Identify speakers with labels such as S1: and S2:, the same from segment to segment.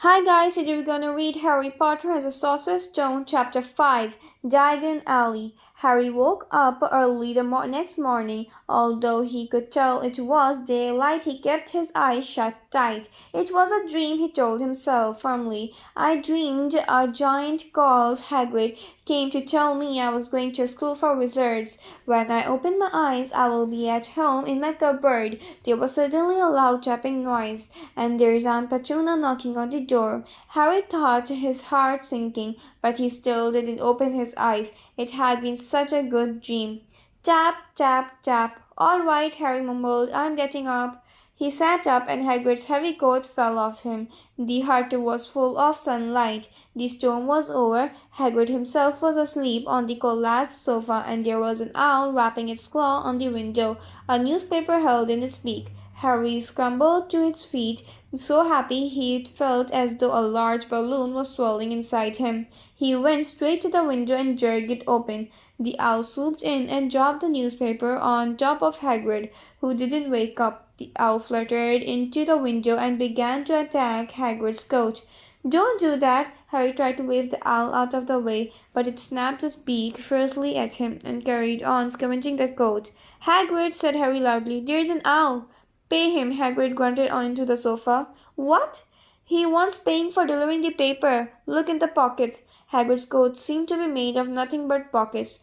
S1: Hi guys, today we're gonna read Harry Potter as a Sorcerer's Stone, Chapter 5, Diagonalley. Harry woke up early the next morning. Although he could tell it was daylight, he kept his eyes shut tight. It was a dream, he told himself firmly. I dreamed a giant called Hagrid came to tell me I was going to school for wizards. When I open my eyes, I will be at home in my cupboard. There was suddenly a loud tapping noise, and there's Aunt Petunia knocking on the door. Harry thought, his heart sinking, but he still didn't open his eyes. It had been such a good dream. Tap, tap, tap. All right, Harry mumbled. I'm getting up. He sat up, and Hagrid's heavy coat fell off him. The hut was full of sunlight. The storm was over. Hagrid himself was asleep on the collapsed sofa, and there was an owl rapping its claw on the window, a newspaper held in its beak. Harry scrambled to his feet, so happy he felt as though a large balloon was swirling inside him. He went straight to the window and jerked it open. The owl swooped in and dropped the newspaper on top of Hagrid, who didn't wake up. The owl fluttered into the window and began to attack Hagrid's coat. Don't do that! Harry tried to wave the owl out of the way, but it snapped its beak fiercely at him and carried on scavenging the coat. Hagrid, said Harry loudly, there's an owl! Pay him, Hagrid grunted onto the sofa. What? He wants paying for delivering the paper. Look in the pockets. Hagrid's coat seemed to be made of nothing but pockets.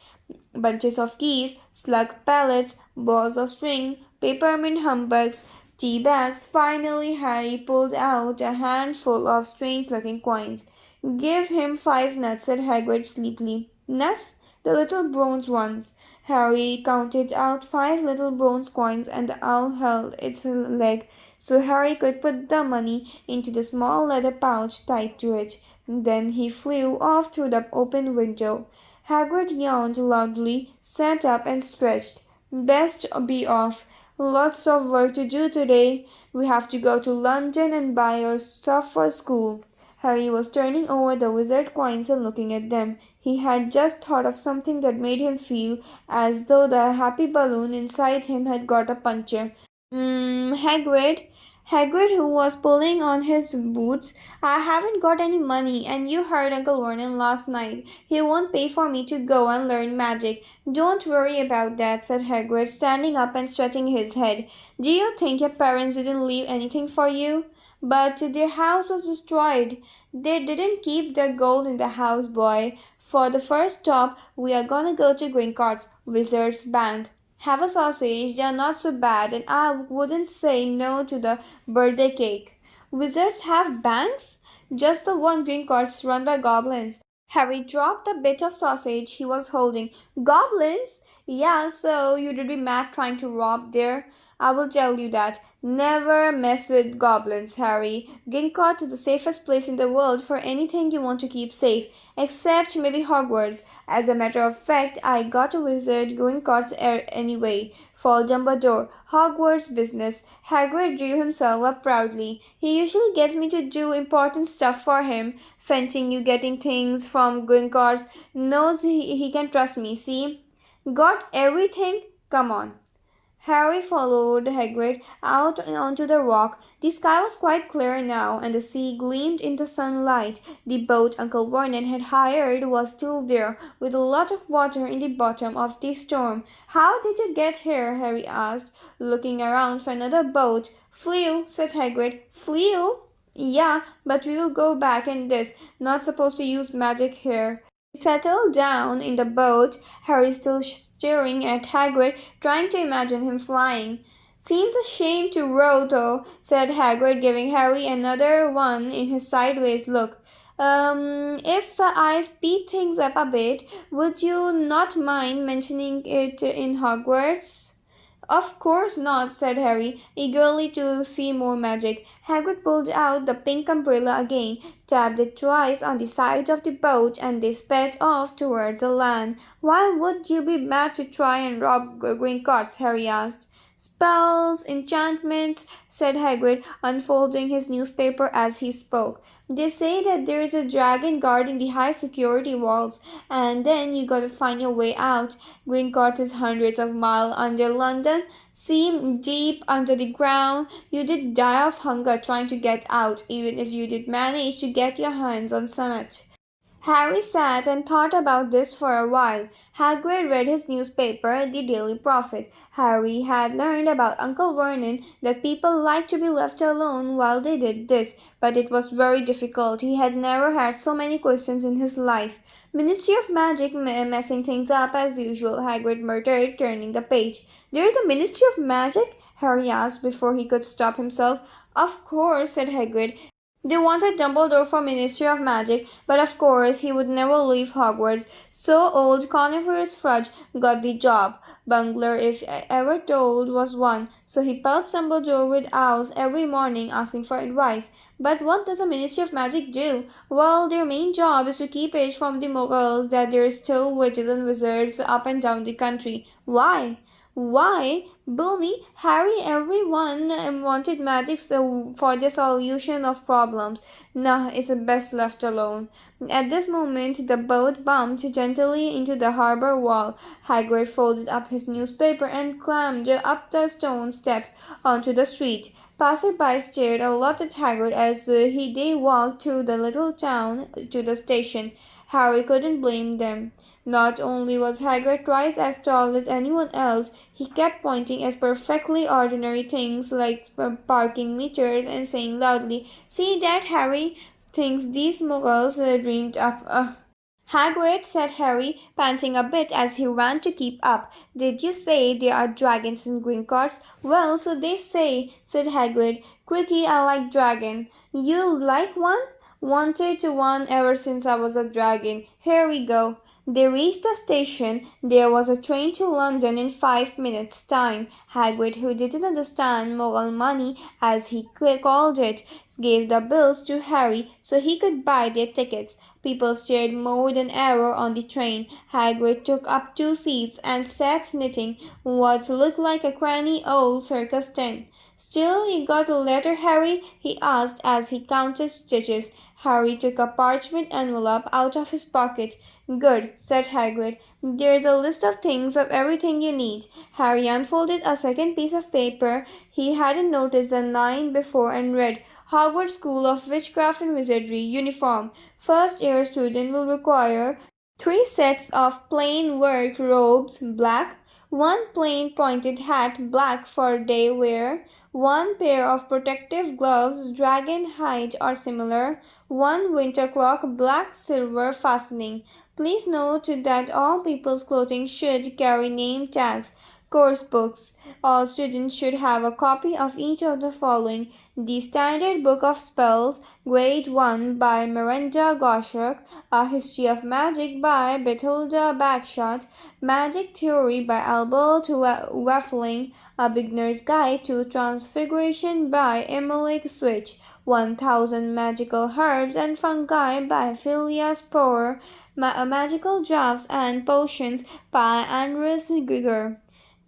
S1: Bunches of keys, slug pellets, balls of string, peppermint humbugs, tea bags. Finally, Harry pulled out a handful of strange-looking coins. Give him 5 nuts, said Hagrid sleepily. Nuts? The little bronze ones. Harry counted out 5 little bronze coins, and the owl held its leg so Harry could put the money into the small leather pouch tied to it. Then he flew off through the open window. Hagrid yawned loudly, sat up and stretched. Best be off. Lots of work to do today. We have to go to London and buy our stuff for school. Harry was turning over the wizard coins and looking at them. He had just thought of something that made him feel as though the happy balloon inside him had got a puncture. Hagrid. Hagrid, who was pulling on his boots. I haven't got any money, and you heard Uncle Vernon last night. He won't pay for me to go and learn magic. Don't worry about that, said Hagrid, standing up and stretching his head. Do you think your parents didn't leave anything for you? But their house was destroyed. They didn't keep their gold in the house, boy. For the first stop, we are gonna go to Gringotts, Wizard's Bank. Have a sausage, they are not so bad, and I wouldn't say no to the birthday cake. Wizards have banks? Just the one Gringotts run by goblins. Harry dropped the bit of sausage he was holding. Goblins? Yeah, so you'd be mad trying to rob there. I will tell you that. Never mess with goblins, Harry. Gringotts is the safest place in the world for anything you want to keep safe, except maybe Hogwarts. As a matter of fact, I got a wizard Gringotts anyway, for Dumbledore. Hogwarts business. Hagrid drew himself up proudly. He usually gets me to do important stuff for him. Fetching you getting things from Gringotts. Knows he can trust me, see? Got everything? Come on. Harry followed Hagrid out onto the rock. The sky was quite clear now, and the sea gleamed in the sunlight. The boat Uncle Vernon had hired was still there, with a lot of water in the bottom of the storm. How did you get here? Harry asked, looking around for another boat. Flew, said Hagrid. Flew? Yeah, but we will go back in this. Not supposed to use magic here. He settled down in the boat, Harry still staring at Hagrid, trying to imagine him flying. Seems a shame to row, though, said Hagrid, giving Harry another one in his sideways look. If I speed things up a bit, would you not mind mentioning it in Hogwarts? Of course not, said Harry, eagerly to see more magic. Hagrid pulled out the pink umbrella again, tapped it twice on the sides of the boat, and they sped off towards the land. Why would you be mad to try and rob Gringotts? Harry asked. "Spells, enchantments," said Hagrid, unfolding his newspaper as he spoke. "They say that there's a dragon guarding the high security walls, and then you gotta find your way out. Gringotts is hundreds of miles under London. See, deep under the ground. You'd die of hunger trying to get out, even if you did manage to get your hands on summit." Harry sat and thought about this for a while. Hagrid read his newspaper, The Daily Prophet. Harry had learned about Uncle Vernon that people liked to be left alone while they did this, but it was very difficult. He had never had so many questions in his life. "Ministry of Magic messing things up as usual," Hagrid muttered, turning the page. "There is a Ministry of Magic?" Harry asked before he could stop himself. "Of course," said Hagrid. They wanted Dumbledore for Ministry of Magic, but of course he would never leave Hogwarts, so old Coniferous Fudge got the job. Bungler, if ever told, was one, so he pelts Dumbledore with owls every morning asking for advice. But what does a Ministry of Magic do? Well, their main job is to keep it from the Muggles that there are still witches and wizards up and down the country. Why? Why? Boomy, Harry, everyone wanted magic for the solution of problems. Nah, it's best left alone. At this moment, the boat bumped gently into the harbour wall. Hagrid folded up his newspaper and climbed up the stone steps onto the street. Passers-by stared a lot at Hagrid as they walked through the little town to the station. Harry couldn't blame them. Not only was Hagrid twice as tall as anyone else, he kept pointing at perfectly ordinary things like parking meters and saying loudly, "See that, Harry? Things these Muggles dreamed up." "Hagrid," said Harry, panting a bit as he ran to keep up. "Did you say there are dragons in Gringotts?" "Well, so they say," said Hagrid. "Quickie, I like dragon." "You like one?" "Wanted one ever since I was a dragon. Here we go." They reached the station. There was a train to London in 5 minutes' time. Hagrid, who didn't understand Muggle money, as he called it, gave the bills to Harry so he could buy their tickets. People stared more than ever on the train. Hagrid took up 2 seats and sat knitting what looked like a cranny old circus tent. "Still, you got a letter, Harry?" he asked as he counted stitches. Harry took a parchment envelope out of his pocket. "Good," said Hagrid. "There's a list of things of everything you need." Harry unfolded a second piece of paper he hadn't noticed the line before and read, "Hogwarts School of Witchcraft and Wizardry, uniform. First year student will require 3 sets of plain work robes, black, 1 plain pointed hat, black for day wear, 1 pair of protective gloves, dragon hide or similar, 1 winter cloak, black silver fastening. Please note that all people's clothing should carry name tags. Course books. All students should have a copy of each of the following: The Standard Book of Spells, Grade 1 by Miranda Goshawk, A History of Magic by Bathilda Bagshot, Magic Theory by Albert Waffling, A Beginner's Guide to Transfiguration by Emily Switch, 1000 Magical Herbs and Fungi by Phileas Power, Magical Draughts and Potions by Andres Grigor,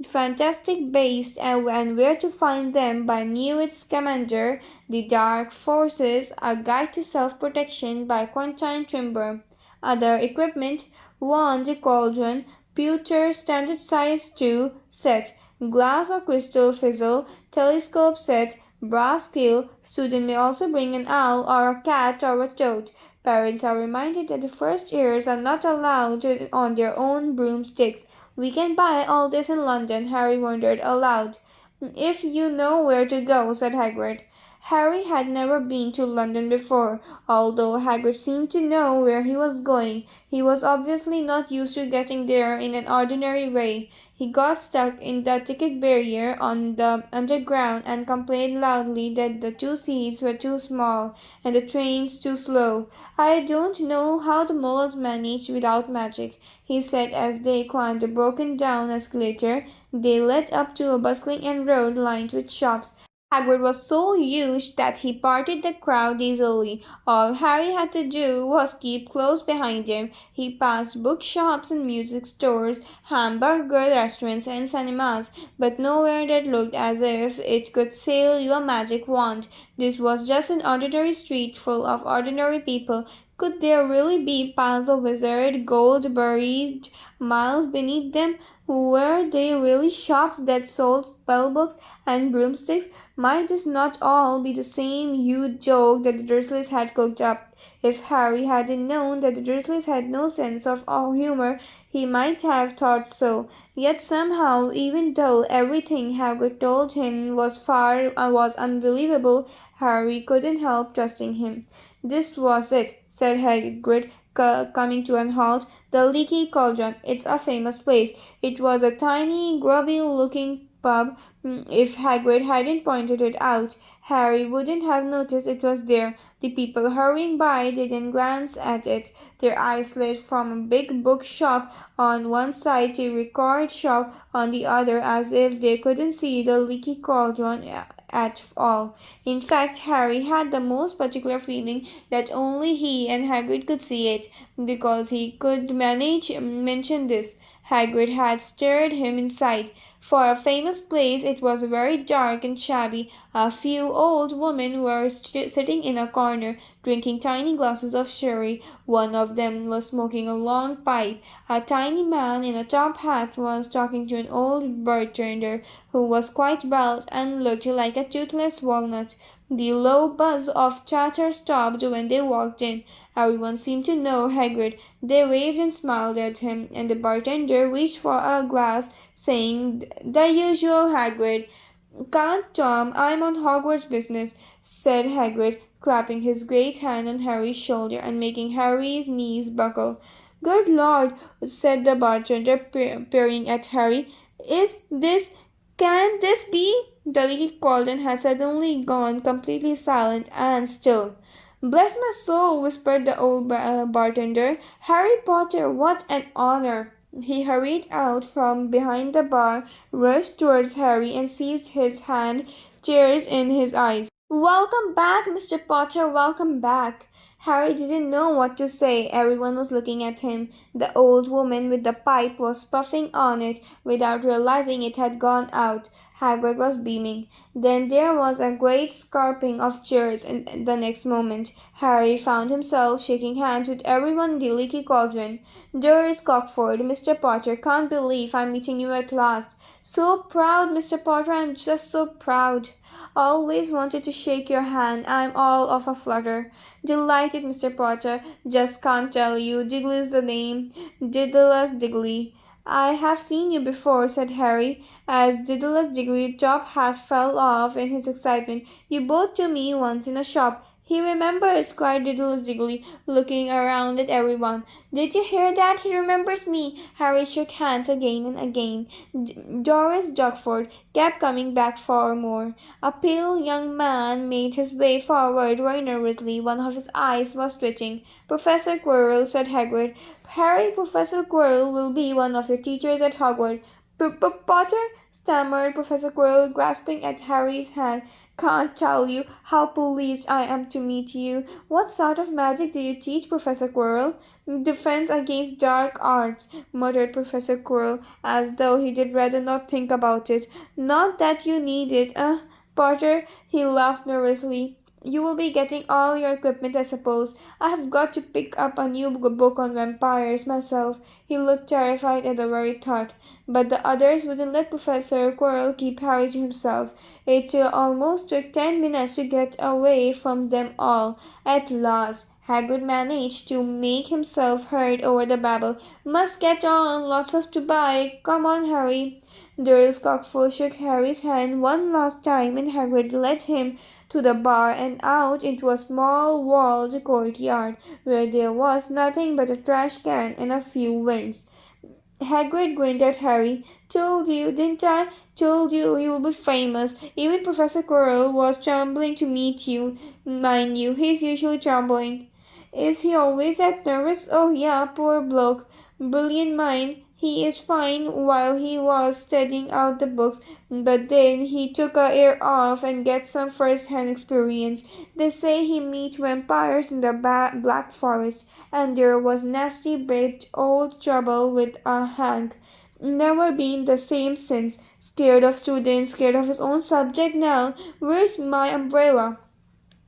S1: Fantastic Beasts and Where to Find Them by Newt Scamander, The Dark Forces, A Guide to Self-Protection by Quentin Trimber. Other equipment: wand, cauldron, pewter standard size 2 set, glass or crystal fizzle, telescope set, brass scale. Student may also bring an owl or a cat or a toad. Parents are reminded that the first years are not allowed on their own broomsticks. "We can buy all this in London," Harry wondered aloud. "If you know where to go," said Hagrid. Harry had never been to London before, although Hagrid seemed to know where he was going. He was obviously not used to getting there in an ordinary way. He got stuck in the ticket barrier on the Underground and complained loudly that the 2 seats were too small and the trains too slow. "I don't know how the Muggles manage without magic," he said as they climbed a broken-down escalator. They led up to a bustling end road lined with shops. Hagrid was so huge that he parted the crowd easily. All Harry had to do was keep close behind him. He passed bookshops and music stores, hamburger restaurants and cinemas, but nowhere that looked as if it could sail you a magic wand. This was just an ordinary street full of ordinary people. Could there really be piles of wizard gold buried miles beneath them? Were they really shops that sold spellbooks and broomsticks? Might this not all be the same huge joke that the Dursleys had cooked up? If Harry hadn't known that the Dursleys had no sense of humour, he might have thought so. Yet somehow, even though everything Hagrid told him was unbelievable, Harry couldn't help trusting him. This was it, said Hagrid, coming to a halt. The Leaky Cauldron. It's a famous place. It was a tiny, grubby-looking pub. If Hagrid hadn't pointed it out, Harry wouldn't have noticed it was there. The people hurrying by didn't glance at it. Their eyes lit from a big bookshop on one side to a record shop on the other, as if they couldn't see the Leaky Cauldron at all. In fact, Harry had the most particular feeling that only he and Hagrid could see it, because he could manage mention this. Hagrid had steered him inside. For a famous place, it was very dark and shabby. A few old women were sitting in a corner, drinking tiny glasses of sherry. One of them was smoking a long pipe. A tiny man in a top hat was talking to an old bartender, who was quite bald and looked like a toothless walnut. The low buzz of chatter stopped when they walked in. Everyone seemed to know Hagrid. They waved and smiled at him, and the bartender reached for a glass, saying, "The usual, Hagrid." "Can't, Tom. I'm on Hogwarts business," said Hagrid, clapping his great hand on Harry's shoulder and making Harry's knees buckle. "Good Lord," said the bartender, peering at Harry. Can this be?" The Leaky Cauldron had suddenly gone completely silent and still. "Bless my soul," whispered the old bartender. "Harry Potter, what an honor!" He hurried out from behind the bar, rushed towards Harry, and seized his hand, tears in his eyes. "Welcome back, Mr. Potter, welcome back." Harry didn't know what to say. Everyone was looking at him. The old woman with the pipe was puffing on it without realizing it had gone out. Hagrid was beaming. Then there was a great scarping of cheers, and the next moment Harry found himself shaking hands with everyone in the Leaky Cauldron. "Dearest Cockford, Mr. Potter, can't believe I'm meeting you at last. So proud, Mr. Potter, I'm just so proud. Always wanted to shake your hand. I'm all of a flutter." "Delighted, Mr. Potter. Just can't tell you. Diggly's the name. Diddlus Diggly." "I have seen you before," said Harry, as Diddlus Diggly's top hat fell off in his excitement. "You bowed to me once in a shop." "He remembers," cried Diddlus Diggly, looking around at everyone. "Did you hear that? He remembers me." Harry shook hands again and again. Doris Dockford kept coming back for more. A pale young man made his way forward very nervously. One of his eyes was twitching. "Professor Quirrell," said Hagrid. "Harry, Professor Quirrell will be one of your teachers at Hogwarts." "Potter?" stammered Professor Quirrell, grasping at Harry's hand. "Can't tell you how pleased I am to meet you. What sort of magic do you teach, Professor Quirrell?" "Defense against dark arts," muttered Professor Quirrell, as though he did rather not think about it. "Not that you need it, Potter?" He laughed nervously. "You will be getting all your equipment, I suppose. I have got to pick up a new book on vampires myself." He looked terrified at the very thought. But the others wouldn't let Professor Quirrell keep Harry to himself. It almost took 10 minutes to get away from them all. At last Hagrid managed to make himself heard over the babble. "Must get on. Lots to buy. Come on, Harry." Doris Cockful shook Harry's hand one last time, and Hagrid led him to the bar and out into a small walled courtyard, where there was nothing but a trash can and a few winds. Hagrid grinned at Harry. "Told you, didn't I? Told you you'll be famous." Even Professor Quirrell was trembling to meet you. Mind you, he's usually trembling. "Is he always that nervous?" "Oh, yeah, poor bloke. Brilliant mind. he is fine while he was studying out the books, but then he took a year off and get some first-hand experience. They say he meet vampires in the Black Forest, and there was nasty bit old trouble with a Hank. Never been the same since. Scared of students, scared of his own subject now. Where's my umbrella?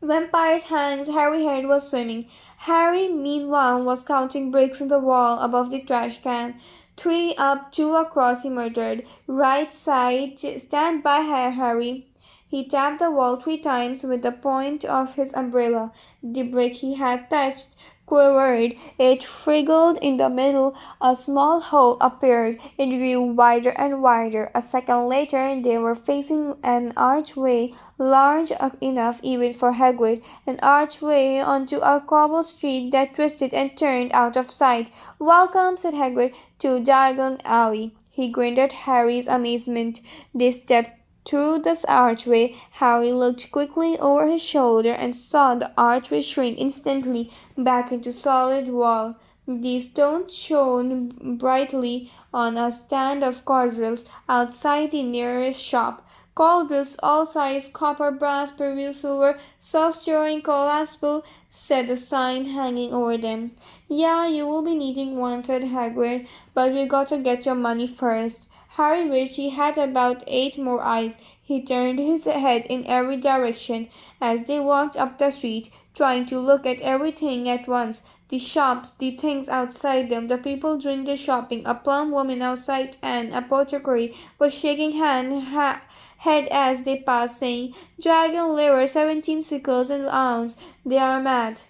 S1: Vampire's hands Harry's head was swimming. Harry, meanwhile, was counting bricks in the wall above the trash can. 3 up, 2 across, he muttered. Right side, stand by, Harry. He tapped the wall 3 times with the point of his umbrella. The brick he had touched quivered. It wriggled in the middle. A small hole appeared. It grew wider and wider. A second later they were facing an archway large enough even for Hagrid, an archway onto a cobbled street that twisted and turned out of sight. Welcome, said Hagrid, to Diagonalley. He grinned at Harry's amazement. They stepped through the archway. Harry looked quickly over his shoulder and saw the archway shrink instantly back into solid wall. The stones shone brightly on a stand of cauldrons outside the nearest shop. Cauldrons all sizes, copper, brass, Peru, silver, self-stirring, collapsible, said the sign hanging over them. Yeah, you will be needing one, said Hagrid, but we gotta get your money first. Harry wished he had about 8 more eyes. He turned his head in every direction as they walked up the street, trying to look at everything at once. The shops, the things outside them, the people doing the shopping. A plump woman outside an apothecary was shaking head as they passed, saying, Dragon liver, 17 sickles an ounce. They are mad.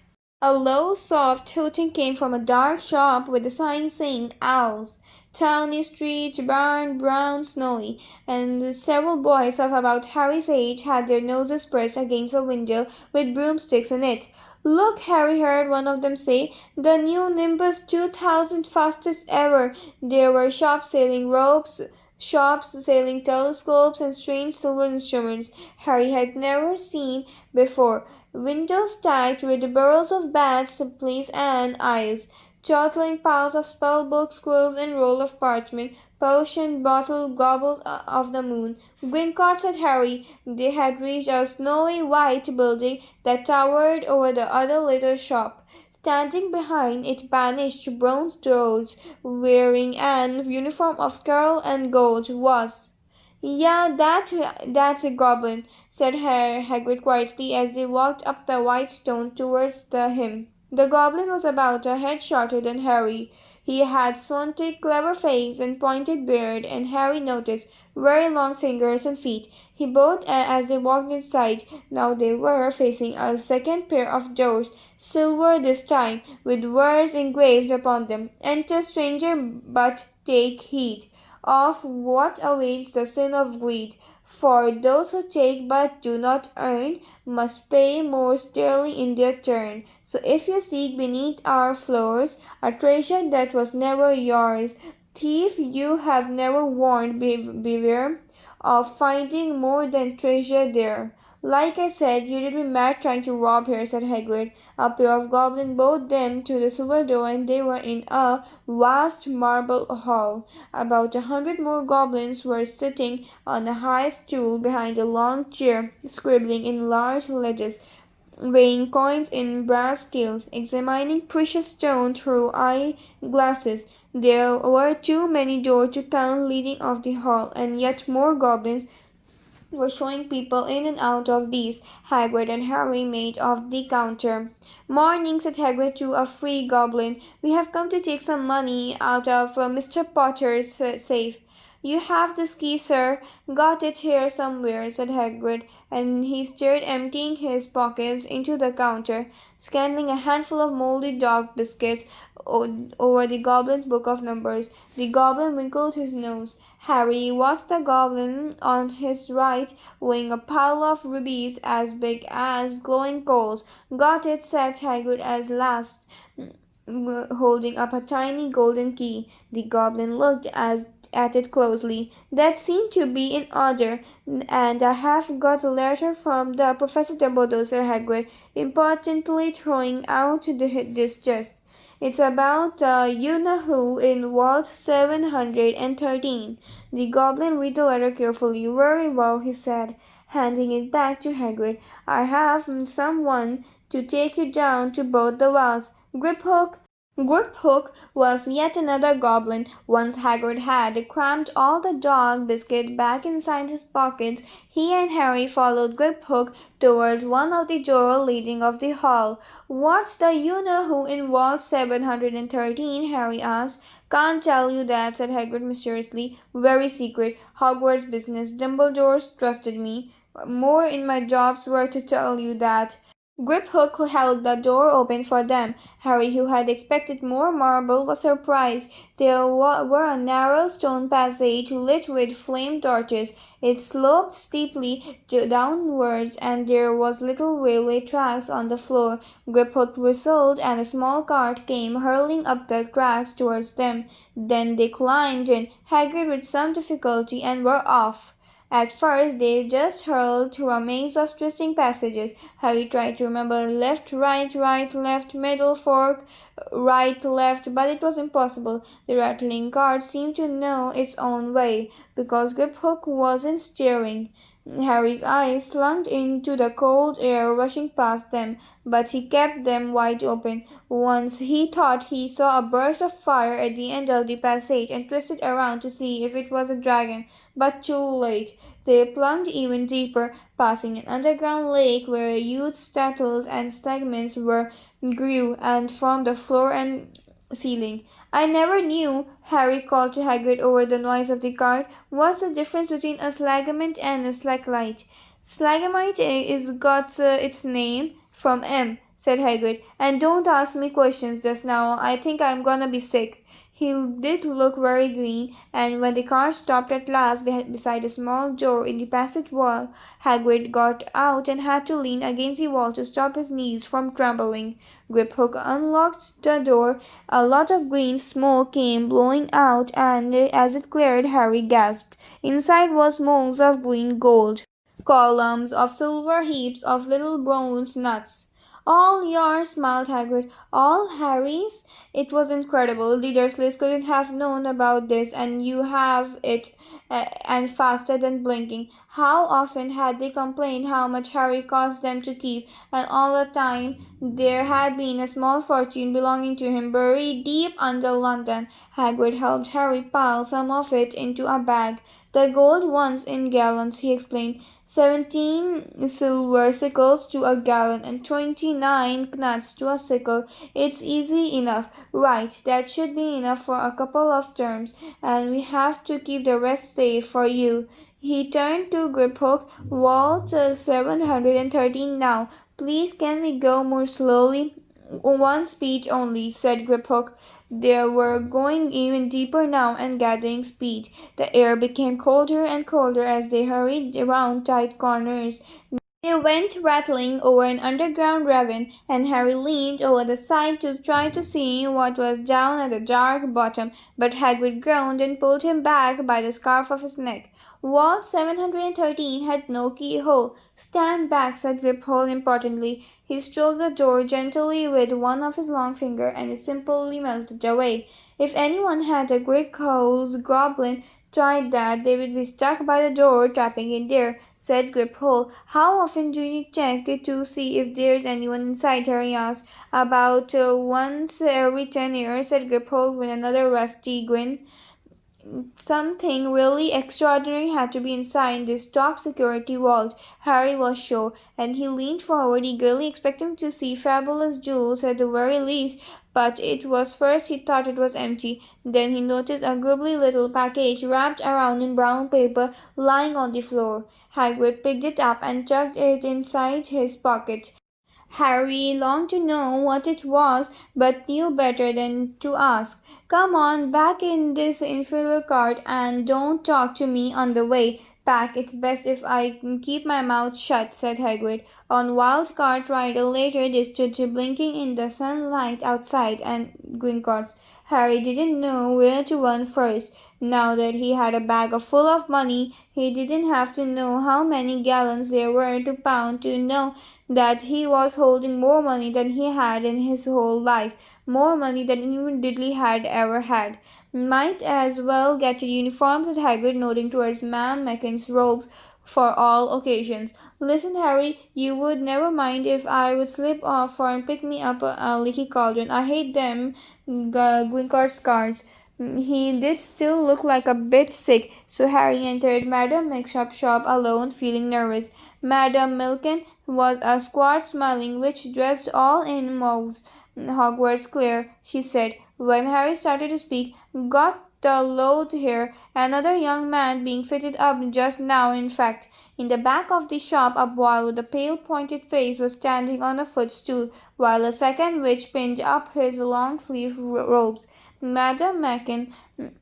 S1: A low, soft hooting came from a dark shop with a sign saying owls. Tawny street, barn, brown, snowy, and several boys of about Harry's age had their noses pressed against a window with broomsticks in it. Look, Harry heard one of them say, the new Nimbus 2000 fastest ever. There were shops selling ropes, shops selling telescopes and strange silver instruments Harry had never seen before. Windows stacked with barrels of bats, please, and eyes. Chortling piles of spell books, quills, and roll of parchment, potion, bottle, gobbles of the moon. Gringot, said Harry. They had reached a snowy white building that towered over the other little shop. Standing behind it banished bronze doors, wearing an uniform of scarlet and gold, was yeah, that's a goblin, said Hagrid quietly as they walked up the white stone towards him. The goblin was about a head shorter than Harry. He had swanty, clever face and pointed beard, and Harry noticed very long fingers and feet. He bowed as they walked inside. Now they were facing a second pair of doors, silver this time, with words engraved upon them. Enter, stranger, but take heed of what awaits the sin of greed. For those who take but do not earn must pay more dearly in their turn. So if you seek beneath our floors a treasure that was never yours, thief you have never warned, beware of finding more than treasure there. Like I said, you'd be mad trying to rob here, said Hagrid. A pair of goblins bowed them to the silver door, and they were in a vast marble hall. About 100 more goblins were sitting on a high stool behind a long chair, scribbling in large letters, weighing coins in brass scales, examining precious stone through eye-glasses. There were too many doors to count leading off the hall, and yet more goblins were showing people in and out of these. Hagrid and Harry made off the counter. Morning, said Hagrid to a free goblin. We have come to take some money out of Mr. Potter's safe. You have this key, sir. Got it here somewhere, said Hagrid, and he started emptying his pockets into the counter, scanning a handful of mouldy dog biscuits over the goblin's book of numbers. The goblin wrinkled his nose. Harry watched the goblin on his right, weighing a pile of rubies as big as glowing coals. Got it, said Hagrid at last, holding up a tiny golden key. The goblin looked at it closely. That seemed to be in order, and I have got a letter from the Professor Dumbledore, said Hagrid, importantly throwing out this chest. It's about you-know-who in Vault 713. The goblin read the letter carefully. Very well, he said, handing it back to Hagrid. I have someone to take you down to both the vaults. Griphook was yet another goblin. Once Hagrid had crammed all the dog biscuit back inside his pockets, he and Harry followed Griphook towards one of the doors leading off the hall. What's the you-know-who in Vault 713? Harry asked. Can't tell you that, said Hagrid mysteriously. Very secret. Hogwarts business. Dumbledore trusted me more in my job's work to tell you that. Griphook held the door open for them. Harry, who had expected more marble, was surprised. There were a narrow stone passage lit with flame torches. It sloped steeply downwards, and there was little railway tracks on the floor. Griphook whistled, and a small cart came hurling up the tracks towards them. Then they climbed in, Hagrid with some difficulty, and were off. At first they just hurled through a maze of twisting passages. Harry tried to remember left, right, left, middle, fork, right, left, but it was impossible. The rattling cart seemed to know its own way, because Griphook wasn't steering. Harry's eyes slunk into the cold air rushing past them, but he kept them wide open. Once he thought he saw a burst of fire at the end of the passage and twisted around to see if it was a dragon, but too late. They plunged even deeper, passing an underground lake where huge statues and stalagmites grew and from the floor and ceiling. I never knew, Harry called to Hagrid over the noise of the cart. What's the difference between a stalagmite and a stalagmite? Stalagmite is got its name from M, said Hagrid. And don't ask me questions just now. I think I'm gonna be sick. He did look very green, and when the car stopped at last beside a small door in the passage wall, Hagrid got out and had to lean against the wall to stop his knees from trembling. Griphook unlocked the door. A lot of green smoke came blowing out, and as it cleared, Harry gasped. Inside was molds of green gold, columns of silver, heaps of little bronze nuts. All yours, smiled Hagrid. All Harry's? It was incredible. The Dursleys couldn't have known about this, and you have it, and faster than blinking. How often had they complained how much Harry cost them to keep, and all the time there had been a small fortune belonging to him buried deep under London. Hagrid helped Harry pile some of it into a bag. The gold ones in gallons, he explained. 17 silver sickles to a gallon and 29 nuts to a sickle. It's easy enough. Right, that should be enough for a couple of terms, and we have to keep the rest safe for you. He turned to Griphook. Vault 713 now. Please, can we go more slowly? One speed only, said Griphook. They were going even deeper now and gathering speed. The air became colder and colder as they hurried around tight corners. They went rattling over an underground ravine, and Harry leaned over the side to try to see what was down at the dark bottom, but Hagrid groaned and pulled him back by the scarf of his neck. Vault 713 had no keyhole. Stand back, said Griphook importantly. He stroked the door gently with one of his long fingers, and it simply melted away. If anyone had a Griphook's goblin tried that, they would be stuck by the door, trapping in there, said Griphook. How often do you check to see if there's anyone inside? Harry asked. About once every 10 years, said Griphook with another rusty grin. Something really extraordinary had to be inside this top security vault, Harry was sure, and he leaned forward eagerly, expecting to see fabulous jewels at the very least. But it was first he thought it was empty. Then he noticed a grubbly little package wrapped around in brown paper lying on the floor. Hagrid picked it up and tucked it inside his pocket. Harry longed to know what it was, but knew better than to ask. Come on, back in this infernal cart, and don't talk to me on the way back. It's best if I keep my mouth shut, said Hagrid. On Wild Cart Rider later they stood blinking in the sunlight outside and Gringotts. Harry didn't know where to run first. Now that he had a bag full of money, he didn't have to know how many gallons there were to pound to know that he was holding more money than he had in his whole life, more money than even Dudley had ever had. Might as well get your uniform, said Hagrid, nodding towards Ma'am Macken's robes for all occasions. Listen, Harry, you would never mind if I would slip off for and pick me up a leaky cauldron. I hate them Gwincard's cards. He did still look like a bit sick, so Harry entered Madame Mixup's shop alone, feeling nervous. Madame Milken was a squat smiling witch dressed all in mauve. Hogwarts clear, she said. When Harry started to speak, got the load here. Another young man being fitted up just now, in fact. In the back of the shop, a boy with a pale pointed face was standing on a footstool, while a second witch pinned up his long-sleeved robes. Madame Mackin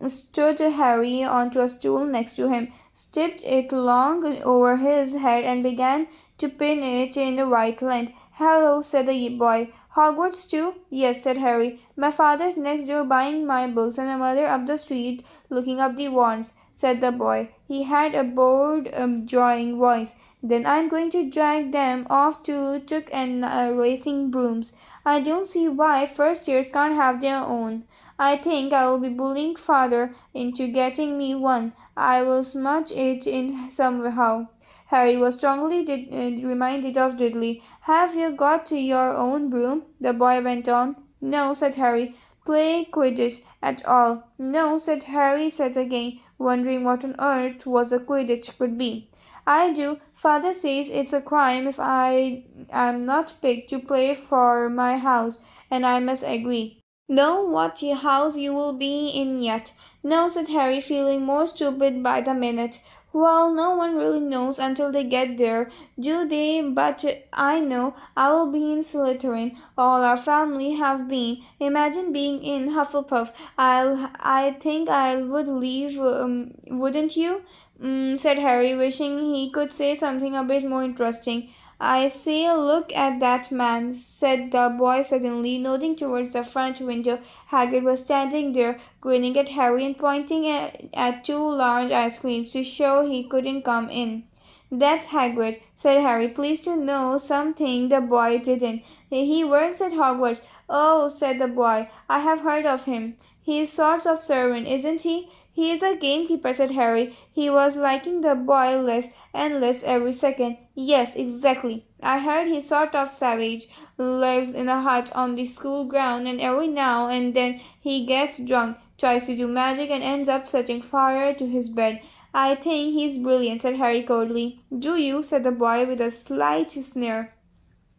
S1: stood Harry onto a stool next to him, tipped it long over his head, and began to pin it in the right length. "Hello," said the boy. "Hogwarts too?" "Yes," said Harry. "My father's next door buying my books, and my mother up the street looking up the warrants," said the boy. He had a bored, drawling voice. "Then I'm going to drag them off to Took and racing brooms. I don't see why first years can't have their own. I think I will be bullying father into getting me one. I will smudge it in somehow." Harry was strongly reminded of Dudley. "Have you got your own broom?" the boy went on. "No," said Harry. "Play Quidditch at all?" "No," said Harry said again, wondering what on earth was a Quidditch could be. "I do. Father says it's a crime if I am not picked to play for my house, and I must agree. Know what house you will be in yet?" "No," said Harry, feeling more stupid by the minute. "Well, no one really knows until they get there, do they? But I know I will be in Slytherin. All our family have been. Imagine being in Hufflepuff. I think I would leave, wouldn't you?" Said Harry, wishing he could say something a bit more interesting. "I say, look at that man," said the boy suddenly, nodding towards the front window. Hagrid was standing there, grinning at Harry and pointing at two large ice creams to show he couldn't come in. "That's Hagrid," said Harry, pleased to know something the boy didn't. "He works at Hogwarts." "Oh," said the boy, "I have heard of him. He's sort of servant, isn't he?" "He is a gamekeeper," said Harry. He was liking the boy less and less every second. "Yes, exactly. I heard he's sort of savage, lives in a hut on the school ground, and every now and then he gets drunk, tries to do magic, and ends up setting fire to his bed. I think he's brilliant," said Harry coldly. "Do you?" said the boy with a slight sneer.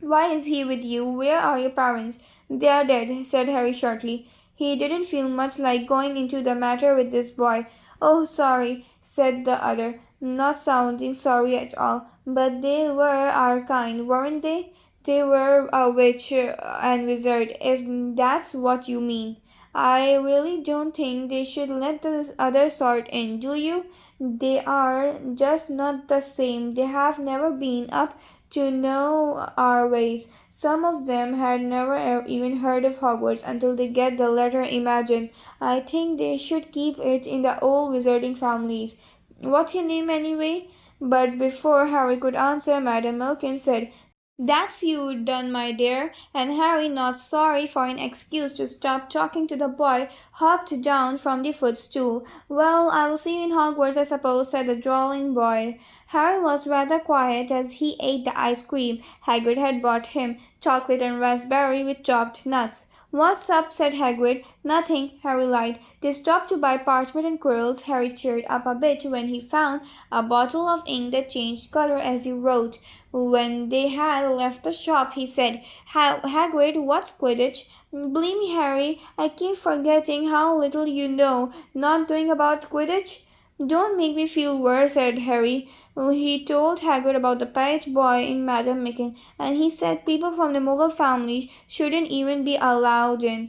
S1: "Why is he with you? Where are your parents?" "They are dead," said Harry shortly. He didn't feel much like going into the matter with this boy. "Oh, sorry," said the other, not sounding sorry at all. "But they were our kind, weren't they?" "They were a witch and wizard, if that's what you mean." "I really don't think they should let the other sort in, do you? They are just not the same. They have never been up to know our ways. Some of them had never even heard of Hogwarts until they get the letter. Imagine. I think they should keep it in the old wizarding families. What's your name anyway?" But before Harry could answer, Madame Milkin said, "That's you done, my dear," and Harry, not sorry for an excuse to stop talking to the boy, hopped down from the footstool. "Well, I'll see you in Hogwarts, I suppose," said the drawling boy. Harry was rather quiet as he ate the ice cream Hagrid had bought him, chocolate and raspberry with chopped nuts. "What's up?" said Hagrid. "Nothing," Harry lied. "They stopped to buy parchment and quills." Harry cheered up a bit when he found a bottle of ink that changed colour as he wrote. When they had left the shop, he said, "Hagrid, what's Quidditch?" "Blimey, Harry, I keep forgetting how little you know. Not knowing about Quidditch?" "Don't make me feel worse," said Harry. He told Hagrid about the pet boy in Madame Micken, and he said people from the Muggle family shouldn't even be allowed in.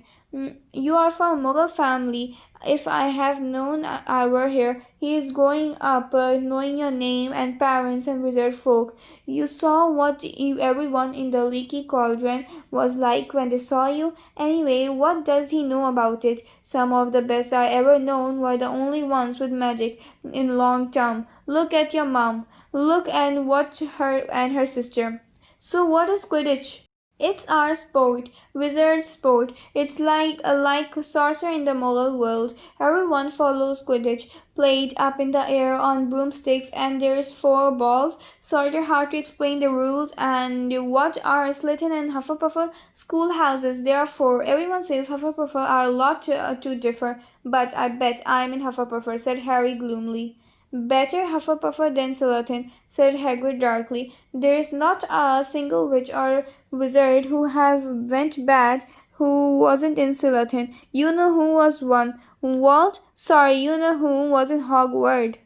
S1: "You are from a Muggle family. if I have known I were here. He is growing up, knowing your name and parents and wizard folk. You saw what everyone in the leaky cauldron was like when they saw you. Anyway, what does he know about it? Some of the best I ever known were the only ones with magic in long term. Look at your mom. Look and what her and her sister. So what is Quidditch? It's our sport, wizard sport. It's like sorcerer in the Muggle world. Everyone follows Quidditch, played up in the air on broomsticks, and there's four balls. Sorta hard to explain the rules. And what are Slytherin and Hufflepuff schoolhouses? There are four. Everyone says Hufflepuff are a lot to differ, but I bet I'm in Hufflepuff," said Harry gloomily. "Better Hufflepuff than Slytherin," said Hagrid darkly. "There's not a single witch or wizard who have went bad who wasn't in Slytherin. You know who was one? Walt? Sorry, you know who was in Hogwarts."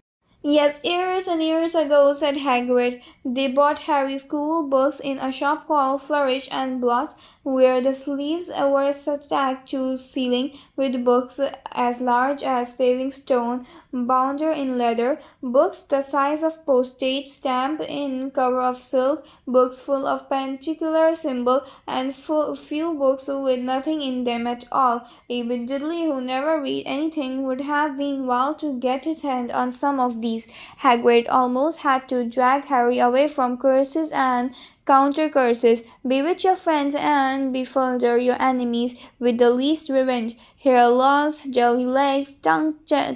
S1: "Yes, years and years ago," said Hagrid, "they bought Harry's school books in a shop called Flourish and Blotts, where the sleeves were stacked to ceiling with books as large as paving stone, bound in leather, books the size of postage stamp in cover of silk, books full of particular symbol, and few books with nothing in them at all. Even Dudley, who never read anything, would have been wild to get his hand on some of these." Hagrid almost had to drag Harry away from curses and counter curses. Bewitch your friends and bewilder your enemies with the least revenge. Hair loss, jelly legs, tongue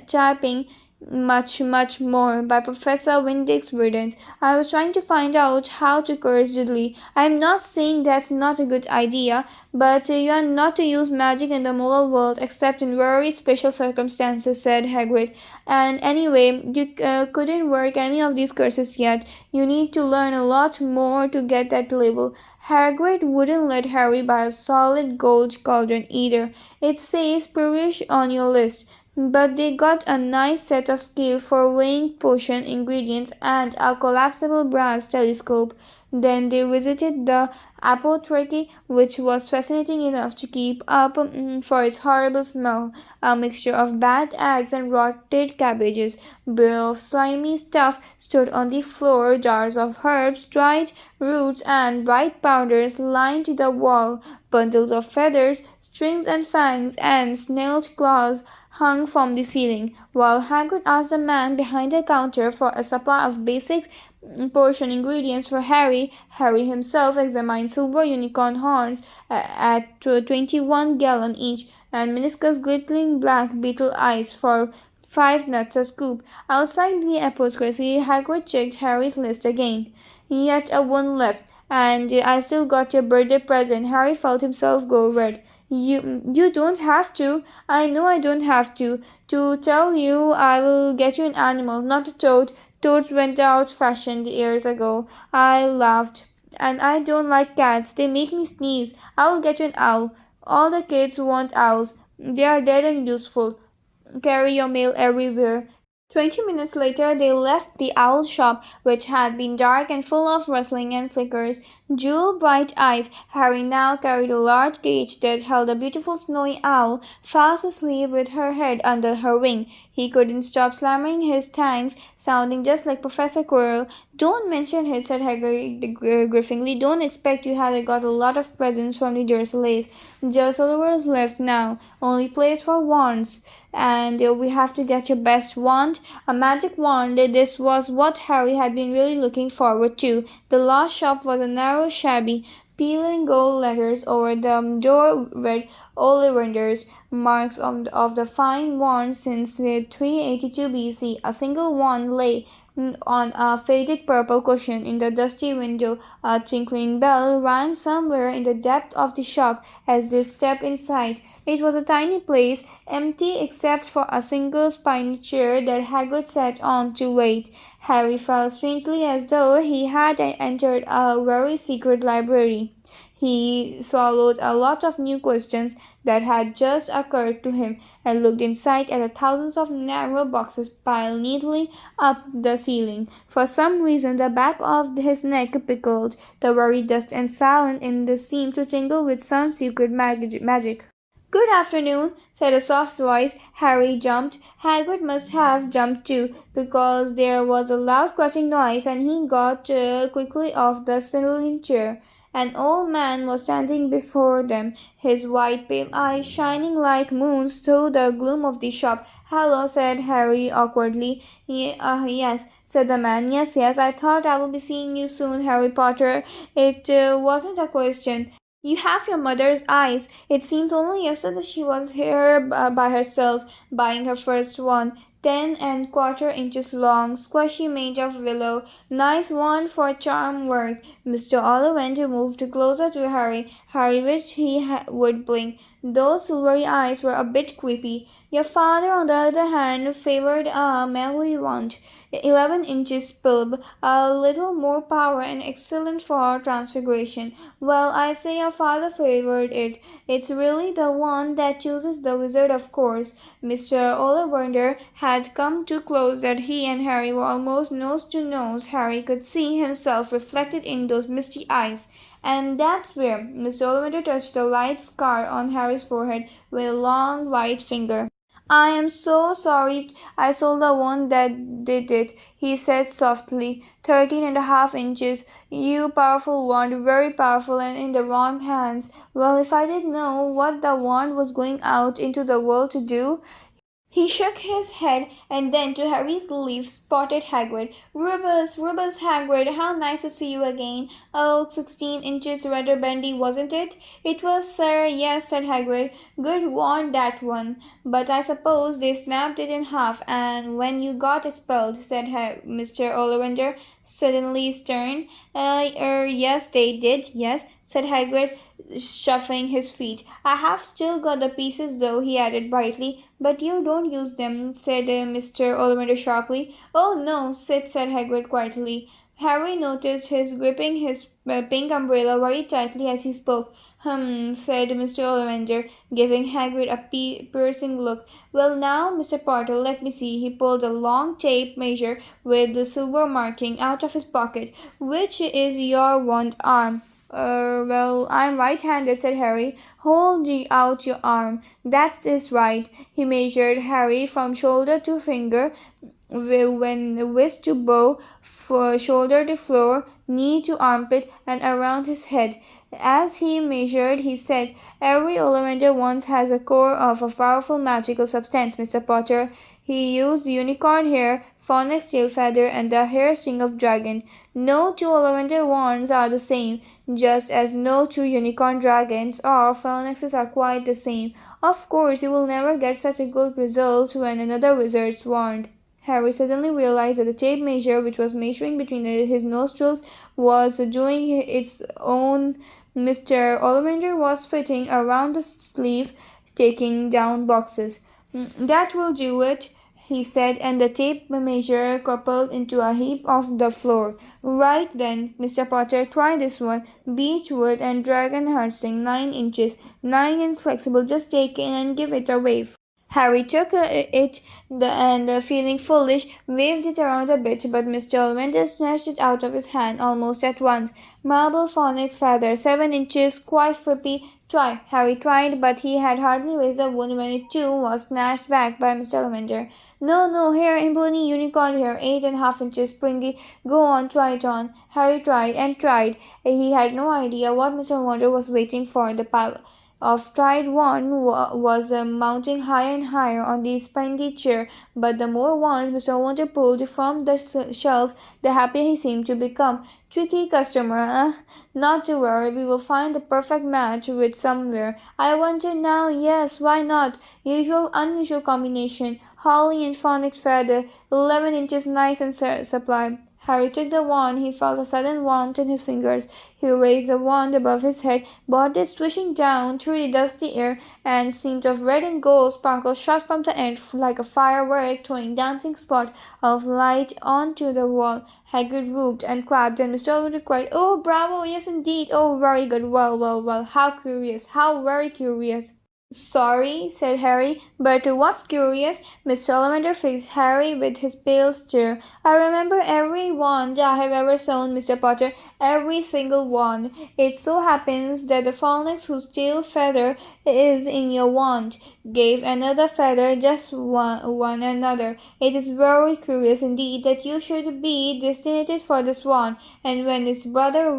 S1: tapping, much more, by Professor Wingdix Riddance. I was trying to find out how to curse Dudley. I'm not saying that's not a good idea, but you are not to use magic in the Muggle world except in very special circumstances, said Hagrid. And anyway, you couldn't work any of these curses yet. You need to learn a lot more to get that label. Hagrid wouldn't let Harry buy a solid gold cauldron either. It says Perish on your list. But they got a nice set of scale for weighing potion ingredients and a collapsible brass telescope. Then they visited the apothecary, which was fascinating enough to keep up for its horrible smell, a mixture of bad eggs and rotted cabbages. Bare of slimy stuff stood on the floor, jars of herbs, dried roots, and bright powders lined the wall, bundles of feathers, strings and fangs, and snailed claws hung from the ceiling, while Hagrid asked the man behind the counter for a supply of basic potion ingredients for Harry. Harry himself examined silver unicorn horns at 21 gallon each, and Meniscus glittering black beetle eyes for 5 nuts a scoop. Outside the apothecary, Hagrid checked Harry's list again. "Yet a one left, and I still got your birthday present." Harry felt himself go red. You don't have to. I know I don't have to. To tell you, I will get you an animal, not a toad. Toads went out fashioned years ago." I laughed. "And I don't like cats. They make me sneeze. I will get you an owl. All the kids want owls. They are dead and useful. Carry your mail everywhere." 20 minutes later they left the owl shop, which had been dark and full of rustling and flickers. Jewel-bright eyes. Harry now carried a large cage that held a beautiful snowy owl, fast asleep with her head under her wing. He couldn't stop slamming his tangs, sounding just like Professor Quirrell. "Don't mention it," said Hagrid griffingly. "Don't expect you had got a lot of presents from the Dursleys. Just Oliver's left now. Only place for wands. And we have to get your best wand, a magic wand." This was what Harry had been really looking forward to. The last shop was a narrow, shabby, peeling gold letters over the door read Ollivander's, marks of the fine wand since 382 BC. A single wand lay on a faded purple cushion in the dusty window. A tinkling bell rang somewhere in the depth of the shop as they stepped inside. It was a tiny place, empty except for a single spiny chair that Hagrid sat on to wait. Harry felt strangely as though he had entered a very secret library. He swallowed a lot of new questions that had just occurred to him, and looked inside at the thousands of narrow boxes piled neatly up the ceiling. For some reason the back of his neck prickled. The very dust and silence in the seemed to tingle with some secret magic. "Good afternoon," said a soft voice. Harry jumped. Hagrid must have jumped too, because there was a loud clutching noise, and he got quickly off the spindling chair. An old man was standing before them, his white pale eyes shining like moons through the gloom of the shop. "Hello," said Harry awkwardly. Yes," said the man. "Yes, yes, I thought I would be seeing you soon, Harry Potter. It wasn't a question. You have your mother's eyes. It seems only yesterday she was here by herself, buying her first wand. 10¼ inches long, squashy, made of willow. Nice wand for charm work." Mr. Ollivander moved closer to Harry. Harry wished he would blink. Those silvery eyes were a bit creepy. "Your father, on the other hand, favoured a memory wand. 11 inches bulb, a little more power, and excellent for transfiguration. Well, I say your father favoured it. It's really the wand that chooses the wizard, of course." Mr. Ollivander had come too close that he and Harry were almost nose to nose. Harry could see himself reflected in those misty eyes. "And that's where—" Mr. Ollivander touched a light scar on Harry's forehead with a long white finger. "I am so sorry I sold the one that did it," he said softly. 13½ inches. You powerful wand, very powerful, and in the wrong hands. Well, if I did know what the wand was going out into the world to do." He shook his head, and then, to Harry's relief, spotted Hagrid. "Rubbus, Rubbus Hagrid, how nice to see you again. Oh, 16 inches rather bendy, wasn't it?" "It was, sir, yes," said Hagrid. "Good wand, that one. But I suppose they snapped it in half, and when you got expelled," said Mr. Ollivander, suddenly stern. Yes, they did, yes," said Hagrid, shuffling his feet. "I have still got the pieces, though," he added brightly. "But you don't use them," said Mr. Ollivander sharply. "Oh, no," said Hagrid quietly. Harry noticed his gripping his pink umbrella very tightly as he spoke. Said Mr. Ollivander, giving Hagrid a piercing look. "Well, now, Mr. Potter, let me see." He pulled a long tape measure with the silver marking out of his pocket. "Which is your wand arm?" Well, I'm right-handed," said Harry. "Hold out your arm. That is right." He measured Harry from shoulder to finger, when wrist to bow, shoulder to floor, knee to armpit, and around his head. As he measured, he said, "Every Ollivander wand has a core of a powerful magical substance, Mr. Potter. He used unicorn hair, phoenix tail feather, and the hair sting of dragon. No two Ollivander wands are the same, just as no two unicorn dragons or phoenixes are quite the same. Of course, you will never get such a good result when another wizard's wand." Harry suddenly realized that the tape measure, which was measuring between his nostrils, was doing its own. Mr. Ollivander was fitting around the sleeve, taking down boxes. "That will do it," he said, and the tape measure crumpled into a heap on the floor. "Right then, Mr. Potter, try this one. Beech wood and dragon heartsing, 9 inches. 9 and flexible. Just take it and give it a wave." Harry took it and, feeling foolish, waved it around a bit, but Mr. Ollivander snatched it out of his hand almost at once. "Marble phoenix feather, 7 inches, quite frippy. Try." Harry tried, but he had hardly raised the wound when it too was snatched back by Mr. Ollivander. "No, no, hair, Impony, unicorn hair, 8½ inches, springy. Go on, try it on." Harry tried and tried. He had no idea what Mr. Ollivander was waiting for. The pile of tried wand was mounting higher and higher on the spindly chair, but the more wands Mr. Ollivander pulled from the shelves, the happier he seemed to become. "Tricky customer, eh? Not to worry, we will find the perfect match with somewhere. I wonder now, yes, why not? Usual, unusual combination. Holly and phoenix feather, 11 inches, nice and supply." Harry took the wand. He felt a sudden warmth in his fingers. He raised the wand above his head, brought it swishing down through the dusty air, and seemed of red and gold sparkles shot from the end like a firework, throwing dancing spots of light onto the wall. Hagrid whooped and clapped, and Mr. Ollivander cried, "Oh, bravo! Yes, indeed! Oh, very good! Well, well, well! How curious! How very curious!" Sorry, said Harry, but what's curious? Mr. Ollivander fixed Harry with his pale stare. I remember every wand I have ever sewn, Mr. Potter, every single one. It so happens that the phoenix whose tail feather is in your wand gave another feather, just one another. It is very curious indeed that you should be destined for this one, and when its brother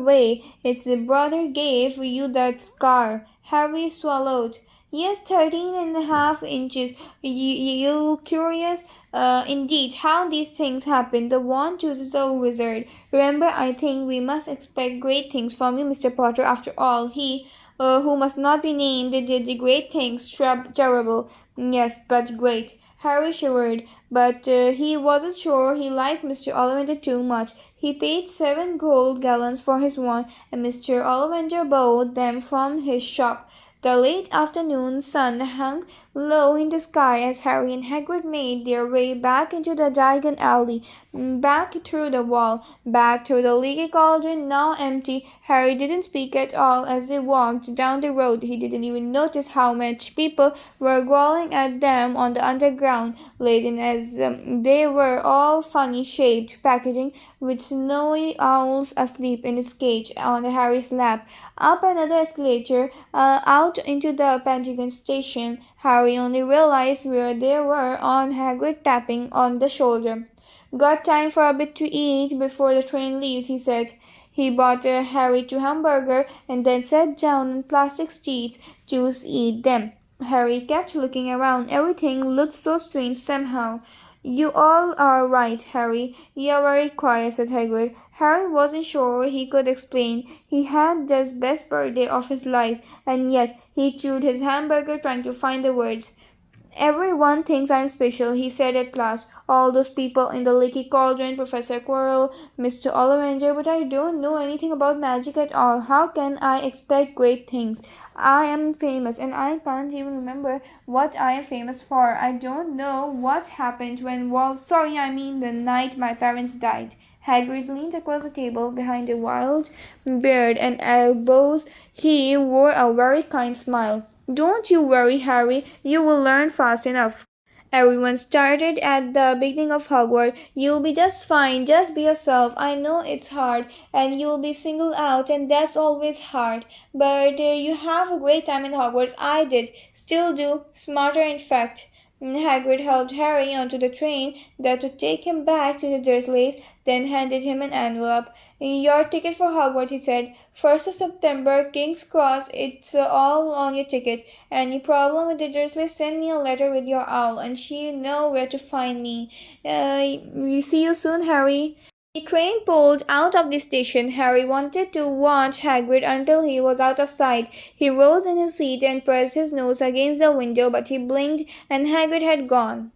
S1: gave you that scar. Harry swallowed. Yes, 13.5 inches. You curious? Indeed, how these things happen. The wand chooses a wizard. Remember, I think we must expect great things from you, Mr. Potter. After all, he who must not be named did the great things. Terrible. Yes, but great. Harry shivered, but he wasn't sure he liked Mr. Ollivander too much. He paid 7 gold gallons for his wand, and Mr. Ollivander bought them from his shop. The late afternoon sun hung low in the sky as Harry and Hagrid made their way back into the Diagon Alley, back through the wall, back through the leaky cauldron, now empty. Harry didn't speak at all as they walked down the road. He didn't even notice how much people were growling at them on the underground, laden as they were all funny-shaped packaging, with snowy owls asleep in its cage on Harry's lap. Up another escalator, out into the Pentagon station. Harry only realized where they were on Hagrid tapping on the shoulder. Got time for a bit to eat before the train leaves, he said. He bought Harry 2 hamburgers and then sat down on plastic seats to eat them. Harry kept looking around. Everything looked so strange somehow. You all are right, Harry. You're very quiet, said Hagrid. Harry wasn't sure he could explain. He had the best birthday of his life, and yet he chewed his hamburger trying to find the words. Everyone thinks I'm special, he said at last. All those people in the leaky cauldron, Professor Quirrell, Mr. Ollivander, but I don't know anything about magic at all. How can I expect great things? I am famous, and I can't even remember what I am famous for. I don't know what happened the night my parents died. Hagrid leaned across the table behind a wild beard and elbows. He wore a very kind smile. Don't you worry, Harry. You will learn fast enough. Everyone started at the beginning of Hogwarts. You'll be just fine. Just be yourself. I know it's hard, and you'll be singled out, and that's always hard. But you have a great time in Hogwarts. I did. Still do. Smarter, in fact. Hagrid helped Harry onto the train that would take him back to the Dursleys, then handed him an envelope. Your ticket for Hogwarts, he said. 1st of September, King's Cross. It's all on your ticket. Any problem with the Dursleys, send me a letter with your owl, and she'll know where to find me. We see you soon, Harry. The train pulled out of the station. Harry wanted to watch Hagrid until he was out of sight. He rose in his seat and pressed his nose against the window, but he blinked and Hagrid had gone.